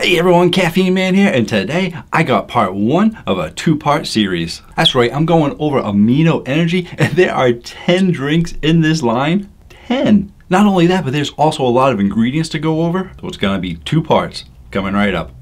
Hey everyone, Caffeine Man here, and today I got part 1 of a 2-part series. That's right, I'm going over Amino Energy, and there are 10 drinks in this line. 10! Not only that, but there's also a lot of ingredients to go over, so it's gonna be 2 parts coming right up.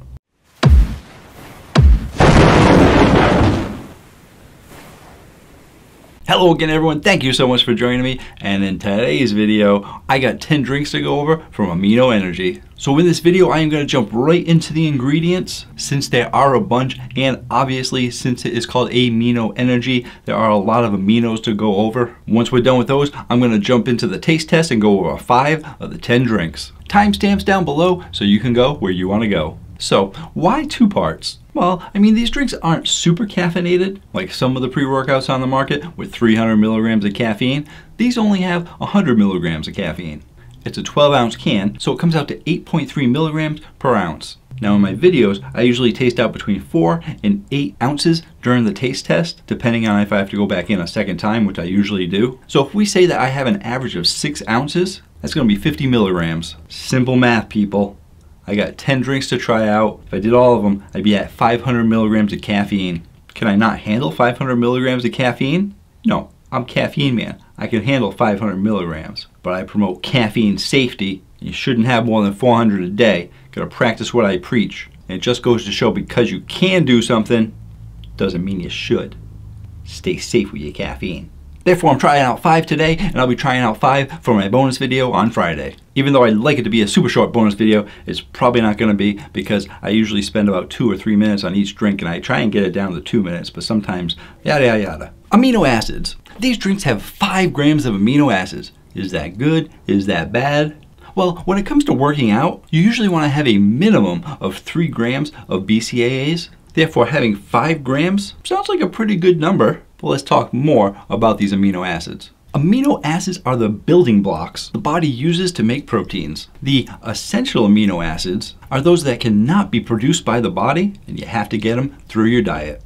Hello again everyone, thank you so much for joining me, and in today's video I got 10 drinks to go over from Amino Energy. So in this video I am going to jump right into the ingredients since there are a bunch, and obviously since it is called Amino Energy there are a lot of aminos to go over. Once we're done with those, I'm going to jump into the taste test and go over 5 of the 10 drinks. Timestamps down below so you can go where you want to go. So, why 2 parts? Well, I mean, these drinks aren't super caffeinated, like some of the pre-workouts on the market with 300 milligrams of caffeine. These only have 100 milligrams of caffeine. It's a 12-ounce can, so it comes out to 8.3 milligrams per ounce. Now in my videos, I usually taste out between 4 and 8 ounces during the taste test, depending on if I have to go back in a second time, which I usually do. So if we say that I have an average of 6 ounces, that's going to be 50 milligrams. Simple math, people. I got 10 drinks to try out. If I did all of them, I'd be at 500 milligrams of caffeine. Can I not handle 500 milligrams of caffeine? No, I'm Caffeine Man. I can handle 500 milligrams, but I promote caffeine safety. You shouldn't have more than 400 a day. Gotta practice what I preach. And it just goes to show because you can do something, doesn't mean you should. Stay safe with your caffeine. Therefore, I'm trying out 5 today, and I'll be trying out 5 for my bonus video on Friday. Even though I'd like it to be a super short bonus video, it's probably not going to be because I usually spend about 2 or 3 minutes on each drink, and I try and get it down to 2 minutes, but sometimes yada yada yada. Amino acids. These drinks have 5 grams of amino acids. Is that good? Is that bad? Well, when it comes to working out, you usually want to have a minimum of 3 grams of BCAAs. Therefore, having 5 grams sounds like a pretty good number. But let's talk more about these amino acids. Amino acids are the building blocks the body uses to make proteins. The essential amino acids are those that cannot be produced by the body, and you have to get them through your diet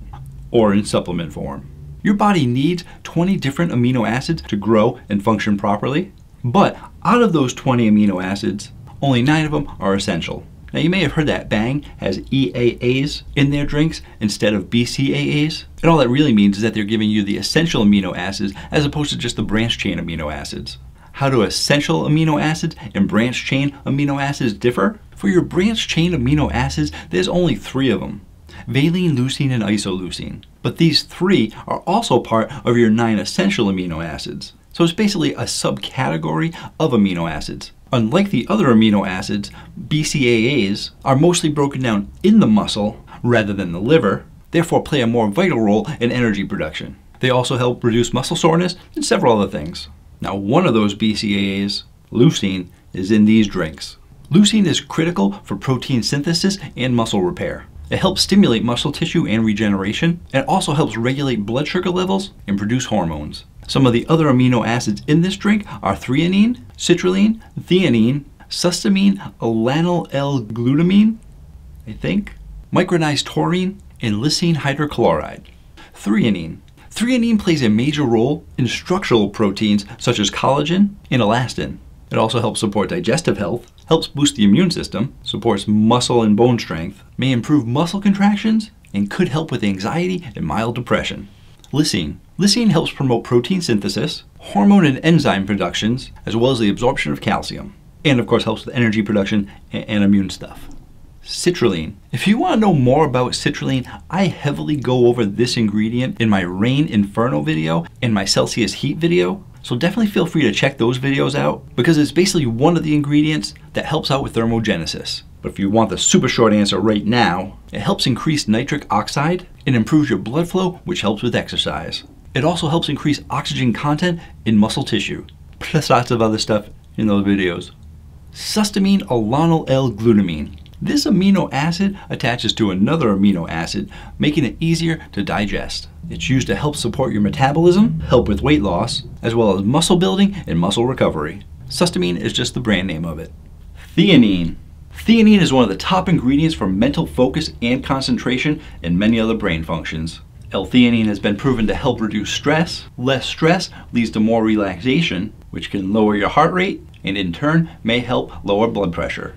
or in supplement form. Your body needs 20 different amino acids to grow and function properly, but out of those 20 amino acids, only 9 of them are essential. Now you may have heard that Bang has EAAs in their drinks instead of BCAAs. And all that really means is that they're giving you the essential amino acids as opposed to just the branched chain amino acids. How do essential amino acids and branched chain amino acids differ? For your branched chain amino acids, there's only 3 of them: valine, leucine, and isoleucine. But these 3 are also part of your 9 essential amino acids. So it's basically a subcategory of amino acids. Unlike the other amino acids, BCAAs are mostly broken down in the muscle rather than the liver, therefore play a more vital role in energy production. They also help reduce muscle soreness and several other things. Now, one of those BCAAs, leucine, is in these drinks. Leucine is critical for protein synthesis and muscle repair. It helps stimulate muscle tissue and regeneration, and it also helps regulate blood sugar levels and produce hormones. Some of the other amino acids in this drink are threonine, citrulline, theanine, sustamin, alanyl L-glutamine, I think, micronized taurine, and lysine hydrochloride. Threonine. Threonine plays a major role in structural proteins such as collagen and elastin. It also helps support digestive health, helps boost the immune system, supports muscle and bone strength, may improve muscle contractions, and could help with anxiety and mild depression. Lysine. Lysine helps promote protein synthesis, hormone and enzyme productions, as well as the absorption of calcium. And of course helps with energy production and immune stuff. Citrulline. If you want to know more about citrulline, I heavily go over this ingredient in my Rain Inferno video and my Celsius Heat video. So definitely feel free to check those videos out because it's basically one of the ingredients that helps out with thermogenesis. But if you want the super short answer right now, it helps increase nitric oxide and improves your blood flow, which helps with exercise. It also helps increase oxygen content in muscle tissue, plus lots of other stuff in those videos. Sustamin alanyl L-glutamine. This amino acid attaches to another amino acid, making it easier to digest. It's used to help support your metabolism, help with weight loss, as well as muscle building and muscle recovery. Sustamin is just the brand name of it. Theanine. Theanine is one of the top ingredients for mental focus and concentration and many other brain functions. L-theanine has been proven to help reduce stress. Less stress leads to more relaxation, which can lower your heart rate and in turn may help lower blood pressure.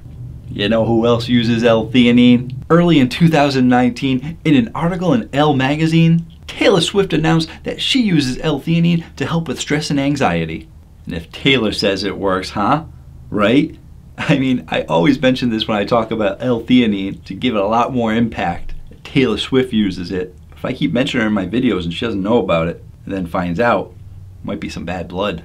You know who else uses L-theanine? Early in 2019, in an article in Elle magazine, Taylor Swift announced that she uses L-theanine to help with stress and anxiety. And if Taylor says it works, huh? Right? I mean, I always mention this when I talk about L-theanine to give it a lot more impact. Taylor Swift uses it. If I keep mentioning her in my videos and she doesn't know about it, and then finds out, might be some bad blood.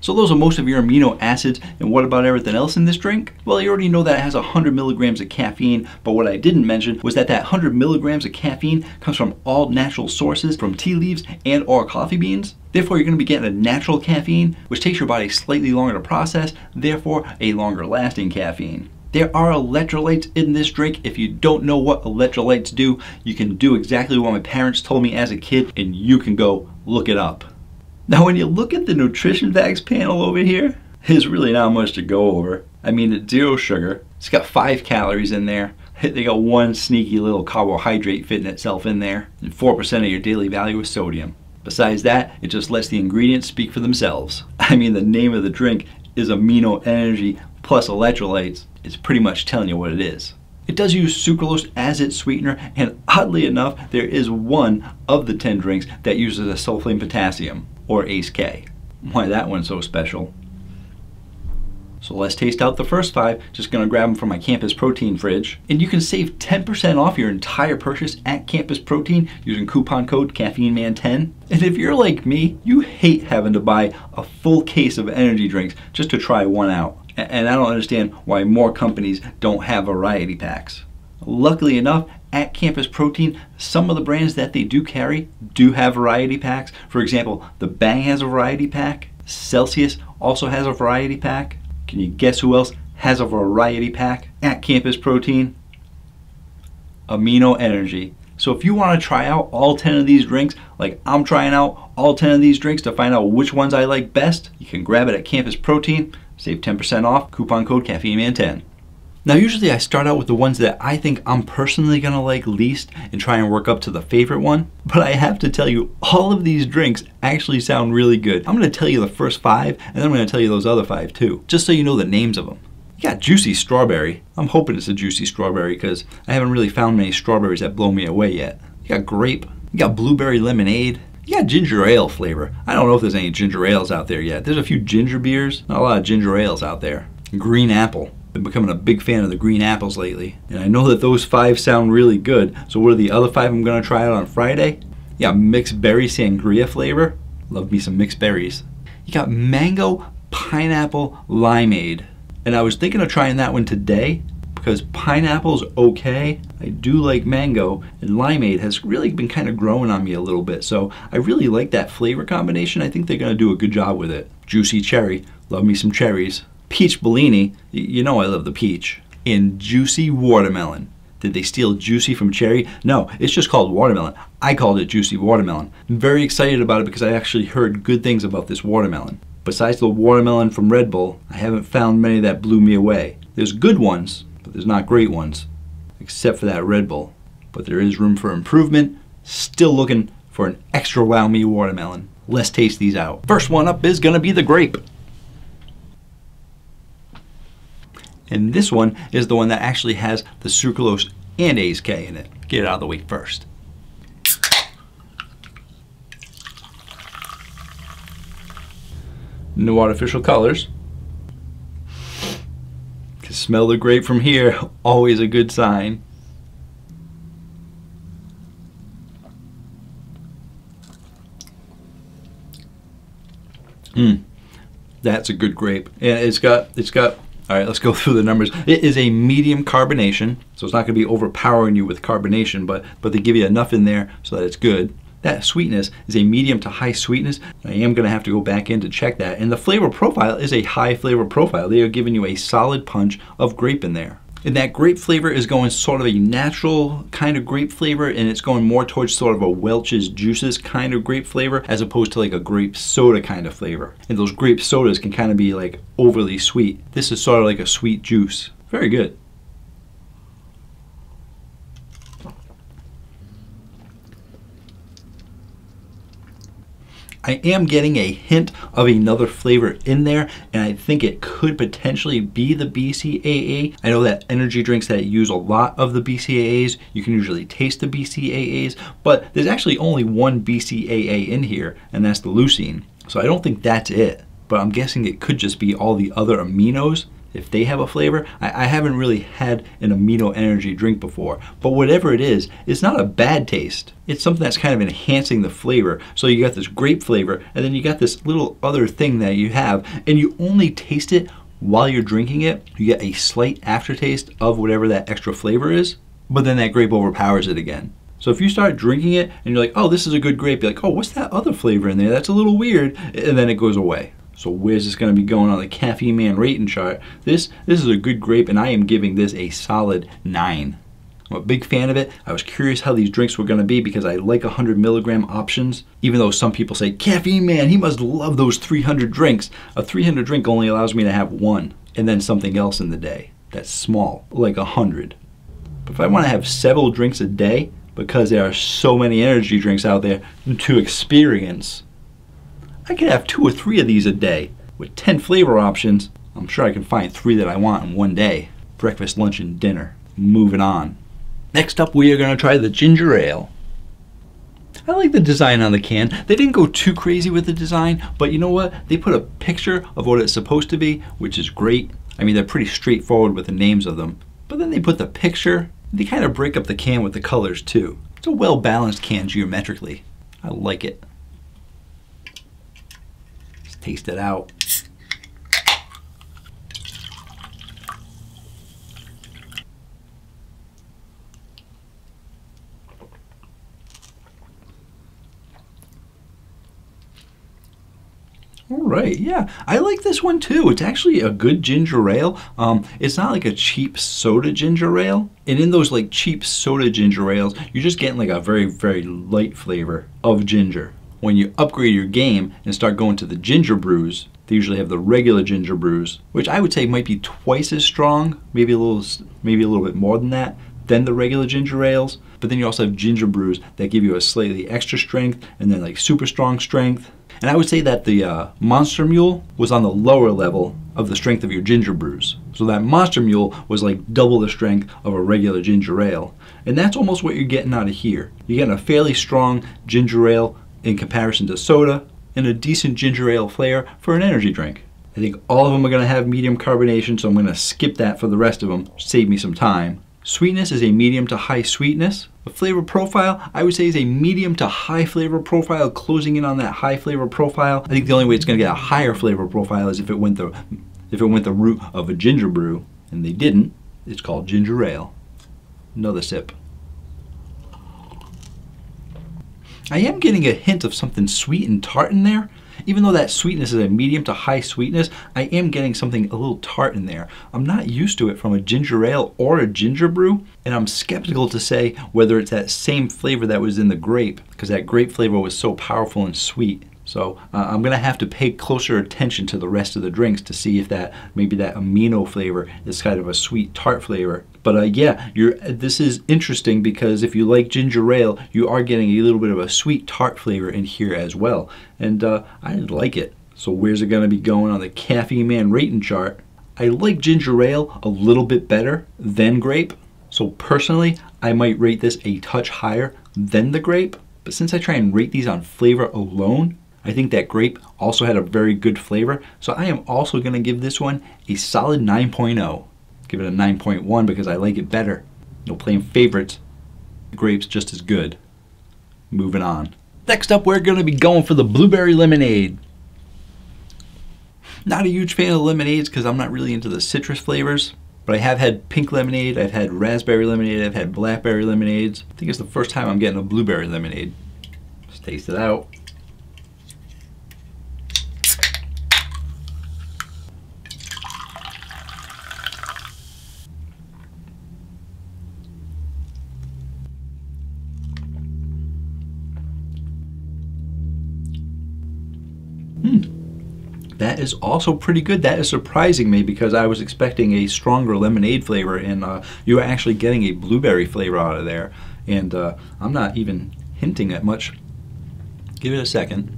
So those are most of your amino acids, and what about everything else in this drink? Well, you already know that it has 100 milligrams of caffeine, but what I didn't mention was that 100 milligrams of caffeine comes from all natural sources, from tea leaves and or coffee beans. Therefore, you're going to be getting a natural caffeine, which takes your body slightly longer to process, therefore a longer lasting caffeine. There are electrolytes in this drink. If you don't know what electrolytes do, you can do exactly what my parents told me as a kid, and you can go look it up. Now, when you look at the nutrition facts panel over here, there's really not much to go over. I mean, it's 0 sugar. It's got 5 calories in there. They got 1 sneaky little carbohydrate fitting itself in there, and 4% of your daily value is sodium. Besides that, it just lets the ingredients speak for themselves. I mean, the name of the drink is Amino Energy plus electrolytes. It's pretty much telling you what it is. It does use sucralose as its sweetener, and oddly enough, there is one of the 10 drinks that uses a sulfate potassium, or ACE-K. Why that one's so special? So let's taste out the first 5. Just gonna grab them from my Campus Protein fridge. And you can save 10% off your entire purchase at Campus Protein using coupon code CaffeineMan10. And if you're like me, you hate having to buy a full case of energy drinks just to try one out. And I don't understand why more companies don't have variety packs. Luckily enough, at Campus Protein, some of the brands that they do carry do have variety packs. For example, the Bang has a variety pack. Celsius also has a variety pack. Can you guess who else has a variety pack at Campus Protein? Amino Energy. So if you want to try out all 10 of these drinks, like I'm trying out all 10 of these drinks to find out which ones I like best, you can grab it at Campus Protein. Save 10% off, coupon code CaffeineMan10. Now usually I start out with the ones that I think I'm personally gonna like least and try and work up to the favorite one. But I have to tell you, all of these drinks actually sound really good. I'm gonna tell you the first 5, and then I'm gonna tell you those other 5 too, just so you know the names of them. You got Juicy Strawberry. I'm hoping it's a Juicy Strawberry because I haven't really found many strawberries that blow me away yet. You got Grape. You got Blueberry Lemonade. You got ginger ale flavor. I don't know if there's any ginger ales out there yet. There's a few ginger beers, not a lot of ginger ales out there. Green apple. Been becoming a big fan of the green apples lately. And I know that those 5 sound really good. So what are the other 5 I'm gonna try out on Friday? You got mixed berry sangria flavor. Love me some mixed berries. You got mango pineapple limeade. And I was thinking of trying that one today because pineapple's okay. I do like mango, and limeade has really been kind of growing on me a little bit. So I really like that flavor combination. I think they're gonna do a good job with it. Juicy cherry, love me some cherries. Peach Bellini, you know I love the peach. And juicy watermelon. Did they steal juicy from cherry? No, it's just called watermelon. I called it juicy watermelon. I'm very excited about it because I actually heard good things about this watermelon. Besides the watermelon from Red Bull, I haven't found many that blew me away. There's good ones, but there's not great ones, except for that Red Bull. But there is room for improvement. Still looking for an extra wow me watermelon. Let's taste these out. First one up is gonna be the Grape. And this one is the one that actually has the sucralose and ACE-K in it. Get it out of the way first. No artificial colors. Can smell the grape from here, always a good sign. That's a good grape. And it's got, all right, let's go through the numbers. It is a medium carbonation, so it's not gonna be overpowering you with carbonation, but they give you enough in there so that it's good. That sweetness is a medium to high sweetness. I am gonna have to go back in to check that. And the flavor profile is a high flavor profile. They are giving you a solid punch of grape in there. And that grape flavor is going sort of a natural kind of grape flavor, and it's going more towards sort of a Welch's Juices kind of grape flavor as opposed to like a grape soda kind of flavor. And those grape sodas can kind of be like overly sweet. This is sort of like a sweet juice. Very good. I am getting a hint of another flavor in there, and I think it could potentially be the BCAA. I know that energy drinks that use a lot of the BCAAs, you can usually taste the BCAAs, but there's actually only one BCAA in here, and that's the leucine. So I don't think that's it, but I'm guessing it could just be all the other aminos if they have a flavor. I haven't really had an amino energy drink before, but whatever it is, it's not a bad taste. It's something that's kind of enhancing the flavor. So you got this grape flavor, and then you got this little other thing that you have, and you only taste it while you're drinking it. You get a slight aftertaste of whatever that extra flavor is, but then that grape overpowers it again. So if you start drinking it and you're like, oh, this is a good grape, you're like, oh, what's that other flavor in there? That's a little weird, and then it goes away. So where's this going to be going on the Caffeine Man rating chart? This is a good grape, and I am giving this a solid 9. I'm a big fan of it. I was curious how these drinks were going to be because I like 100 milligram options, even though some people say, Caffeine Man, he must love those 300 drinks. A 300 drink only allows me to have one, and then something else in the day that's small, like 100. But if I want to have several drinks a day, because there are so many energy drinks out there to experience, I could have 2 or 3 of these a day. With 10 flavor options, I'm sure I can find 3 that I want in one day. Breakfast, lunch, and dinner. Moving on. Next up, we are going to try the ginger ale. I like the design on the can. They didn't go too crazy with the design, but you know what? They put a picture of what it's supposed to be, which is great. I mean, they're pretty straightforward with the names of them. But then they put the picture. They kind of break up the can with the colors too. It's a well-balanced can geometrically. I like it. Taste it out. All right, yeah, I like this one too. It's actually a good ginger ale. It's not like a cheap soda ginger ale. And in those like cheap soda ginger ales, you're just getting like a very, very light flavor of ginger. When you upgrade your game and start going to the ginger brews, they usually have the regular ginger brews, which I would say might be twice as strong, maybe a little bit more than that, than the regular ginger ales. But then you also have ginger brews that give you a slightly extra strength and then like super strong strength. And I would say that the Monster Mule was on the lower level of the strength of your ginger brews. So that Monster Mule was like double the strength of a regular ginger ale. And that's almost what you're getting out of here. You're getting a fairly strong ginger ale in comparison to soda, and a decent ginger ale flavor for an energy drink. I think all of them are going to have medium carbonation, so I'm going to skip that for the rest of them, save me some time. Sweetness is a medium to high sweetness. The flavor profile, I would say, is a medium to high flavor profile, closing in on that high flavor profile. I think the only way it's going to get a higher flavor profile is if it went the route of a ginger brew, and they didn't. It's called ginger ale. Another sip. I am getting a hint of something sweet and tart in there. Even though that sweetness is a medium to high sweetness, I am getting something a little tart in there. I'm not used to it from a ginger ale or a ginger brew, and I'm skeptical to say whether it's that same flavor that was in the grape, because that grape flavor was so powerful and sweet. So I'm going to have to pay closer attention to the rest of the drinks to see if maybe that amino flavor is kind of a sweet tart flavor. But yeah, this is interesting because if you like ginger ale, you are getting a little bit of a sweet tart flavor in here as well. And I like it. So where's it going to be going on the Caffeine Man rating chart? I like ginger ale a little bit better than grape. So personally, I might rate this a touch higher than the grape. But since I try and rate these on flavor alone, I think that grape also had a very good flavor. So I am also going to give this one a solid 9.0. Give it a 9.1 because I like it better. No playing favorites. The grape's just as good. Moving on. Next up, we're going to be going for the blueberry lemonade. Not a huge fan of lemonades because I'm not really into the citrus flavors. But I have had pink lemonade, I've had raspberry lemonade, I've had blackberry lemonades. I think it's the first time I'm getting a blueberry lemonade. Let's taste it out. That is also pretty good. That is surprising me because I was expecting a stronger lemonade flavor, and you are actually getting a blueberry flavor out of there. And I'm not even hinting at much. Give it a second.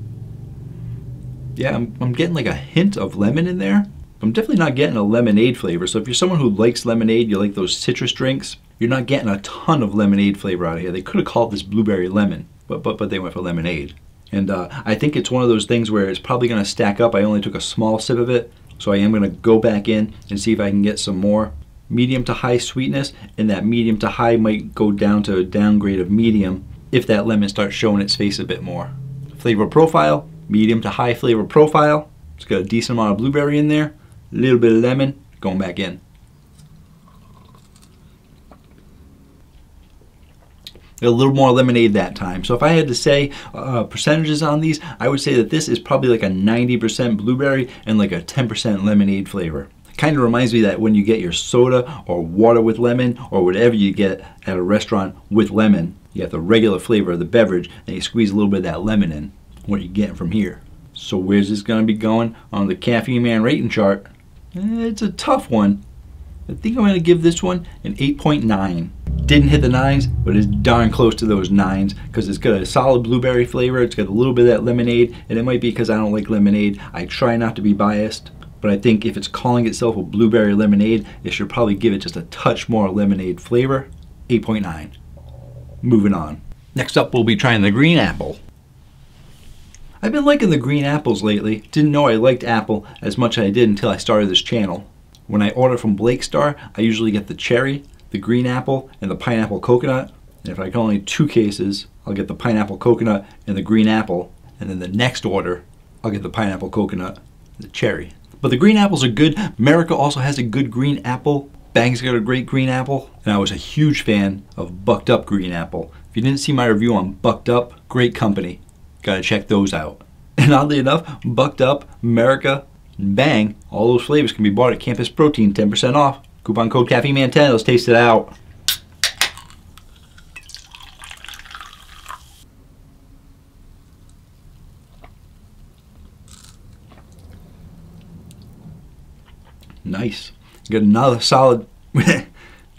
Yeah, I'm getting like a hint of lemon in there. I'm definitely not getting a lemonade flavor. So if you're someone who likes lemonade, you like those citrus drinks, you're not getting a ton of lemonade flavor out of here. They could have called this blueberry lemon, but they went for lemonade. And I think it's one of those things where it's probably going to stack up. I only took a small sip of it, so I am going to go back in and see if I can get some more. Medium to high sweetness, and that medium to high might go down to a downgrade of medium if that lemon starts showing its face a bit more. Flavor profile, medium to high flavor profile. It's got a decent amount of blueberry in there, a little bit of lemon, going back in. A little more lemonade that time. So if I had to say percentages on these, I would say that this is probably like a 90% blueberry and like a 10% lemonade flavor. Kind of reminds me that when you get your soda or water with lemon or whatever you get at a restaurant with lemon, you have the regular flavor of the beverage and you squeeze a little bit of that lemon in. What are you getting from here? So where's this going to be going on the Caffeine Man rating chart? It's a tough one. I think I'm going to give this one an 8.9. Didn't hit the 9s, but it's darn close to those 9s because it's got a solid blueberry flavor. It's got a little bit of that lemonade, and it might be because I don't like lemonade. I try not to be biased, but I think if it's calling itself a blueberry lemonade, it should probably give it just a touch more lemonade flavor. 8.9. Moving on. Next up, we'll be trying the green apple. I've been liking the green apples lately. Didn't know I liked apple as much as I did until I started this channel. When I order from Blake Star, I usually get the cherry, the green apple, and the pineapple coconut. And if I can only 2 cases, I'll get the pineapple coconut and the green apple. And then the next order, I'll get the pineapple coconut and the cherry. But the green apples are good. America also has a good green apple. Bang's got a great green apple. And I was a huge fan of Bucked Up green apple. If you didn't see my review on Bucked Up, great company. Gotta check those out. And oddly enough, Bucked Up, America, and Bang, all those flavors can be bought at Campus Protein, 10% off. Coupon code CaffeineMan10. Let's taste it out. Nice. Got another solid.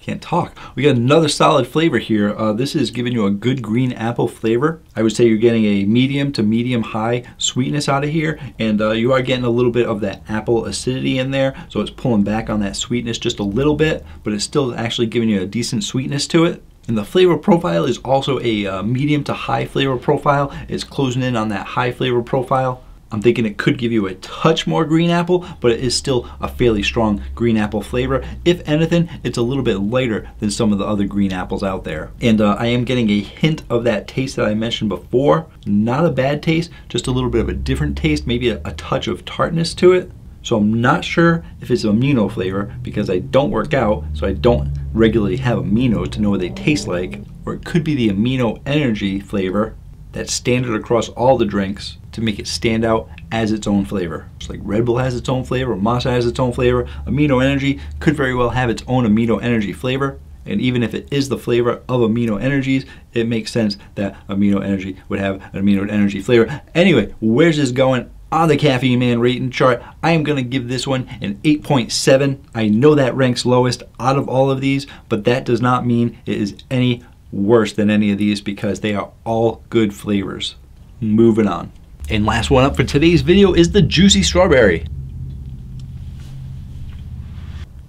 Can't talk. We got another solid flavor here. This is giving you a good green apple flavor. I would say you're getting a medium to medium high sweetness out of here, and you are getting a little bit of that apple acidity in there, so it's pulling back on that sweetness just a little bit, but it's still actually giving you a decent sweetness to it. And the flavor profile is also a medium to high flavor profile. It's closing in on that high flavor profile. I'm thinking it could give you a touch more green apple, but it is still a fairly strong green apple flavor. If anything, it's a little bit lighter than some of the other green apples out there. And I am getting a hint of that taste that I mentioned before. Not a bad taste, just a little bit of a different taste, maybe a touch of tartness to it. So I'm not sure if it's amino flavor because I don't work out, so I don't regularly have amino to know what they taste like. Or it could be the amino energy flavor that's standard across all the drinks to make it stand out as its own flavor. Just like Red Bull has its own flavor, Monster has its own flavor, Amino Energy could very well have its own Amino Energy flavor. And even if it is the flavor of amino energies, it makes sense that Amino Energy would have an Amino Energy flavor. Anyway, where's this going on the Caffeine Man rating chart? I am going to give this one an 8.7. I know that ranks lowest out of all of these, but that does not mean it is any worse than any of these because they are all good flavors. Moving on. And last one up for today's video is the Juicy Strawberry.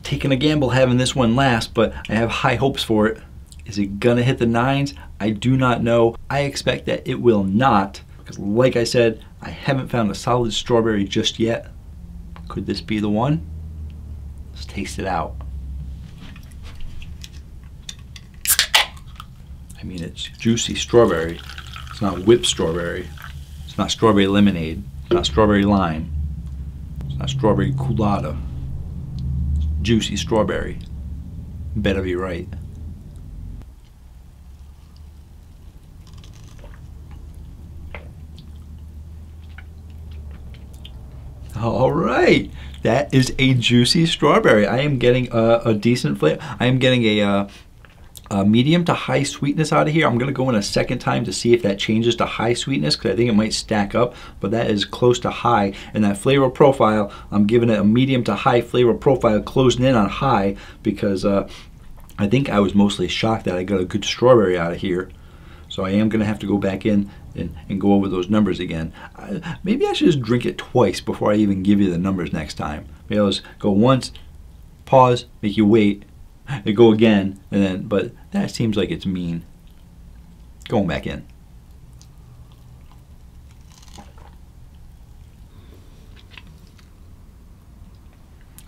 Taking a gamble having this one last, but I have high hopes for it. Is it gonna hit the 9s? I do not know. I expect that it will not, because like I said, I haven't found a solid strawberry just yet. Could this be the one? Let's taste it out. I mean, it's juicy strawberry. It's not whipped strawberry. It's not strawberry lemonade. It's not strawberry lime. It's not strawberry culotta. It's juicy strawberry. Better be right. All right, that is a juicy strawberry. I am getting a decent flavor. I am getting a medium to high sweetness out of here. I'm gonna go in a second time to see if that changes to high sweetness because I think it might stack up, but that is close to high. And that flavor profile, I'm giving it a medium to high flavor profile, closing in on high because I think I was mostly shocked that I got a good strawberry out of here. So I am gonna have to go back in and go over those numbers again. Maybe I should just drink it twice before I even give you the numbers next time. Maybe I'll just go once, pause, make you wait, and go again, and then, but that seems like it's mean. Going back in.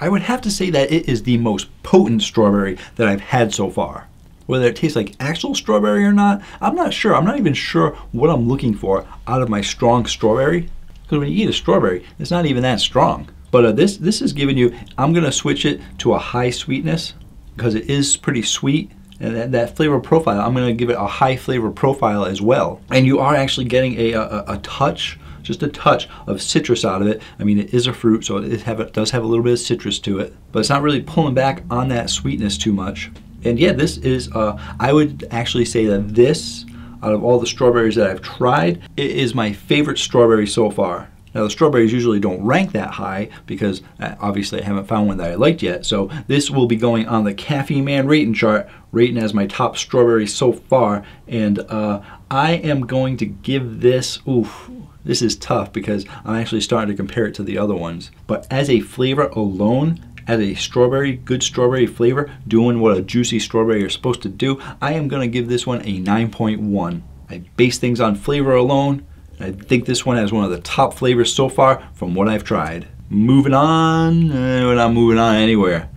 I would have to say that it is the most potent strawberry that I've had so far. Whether it tastes like actual strawberry or not, I'm not sure. I'm not even sure what I'm looking for out of my strong strawberry. Because when you eat a strawberry, it's not even that strong. But this is giving you, I'm going to switch it to a high sweetness because it is pretty sweet. And that flavor profile, I'm going to give it a high flavor profile as well. And you are actually getting a touch, just a touch of citrus out of it. I mean, it is a fruit, so it does have a little bit of citrus to it. But it's not really pulling back on that sweetness too much. And yeah, this is, I would actually say that this, out of all the strawberries that I've tried, it is my favorite strawberry so far. Now the strawberries usually don't rank that high because obviously I haven't found one that I liked yet. So this will be going on the Caffeine Man rating chart, rating as my top strawberry so far. And I am going to give this, oof, this is tough because I'm actually starting to compare it to the other ones. But as a flavor alone, as a strawberry, good strawberry flavor, doing what a juicy strawberry is supposed to do, I am going to give this one a 9.1. I base things on flavor alone. I think this one has one of the top flavors so far from what I've tried. Moving on, we're not moving on anywhere.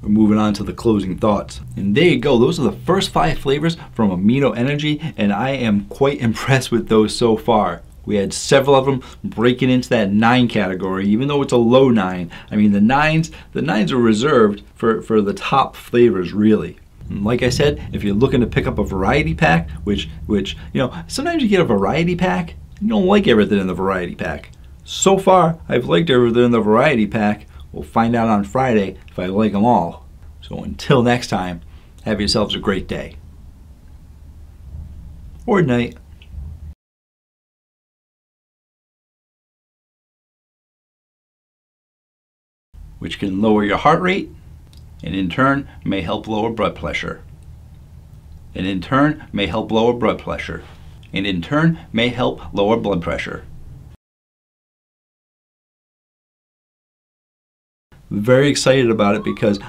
We're moving on to the closing thoughts. And there you go, those are the first 5 flavors from Amino Energy, and I am quite impressed with those so far. We had several of them breaking into that 9 category, even though it's a low 9. I mean, the nines are reserved for the top flavors, really. And like I said, if you're looking to pick up a variety pack, which you know, sometimes you get a variety pack, you don't like everything in the variety pack. So far, I've liked everything in the variety pack. We'll find out on Friday if I like them all. So until next time, have yourselves a great day. Or night. Which can lower your heart rate, and in turn may help lower blood pressure. And in turn may help lower blood pressure. And in turn may help lower blood pressure. Very excited about it because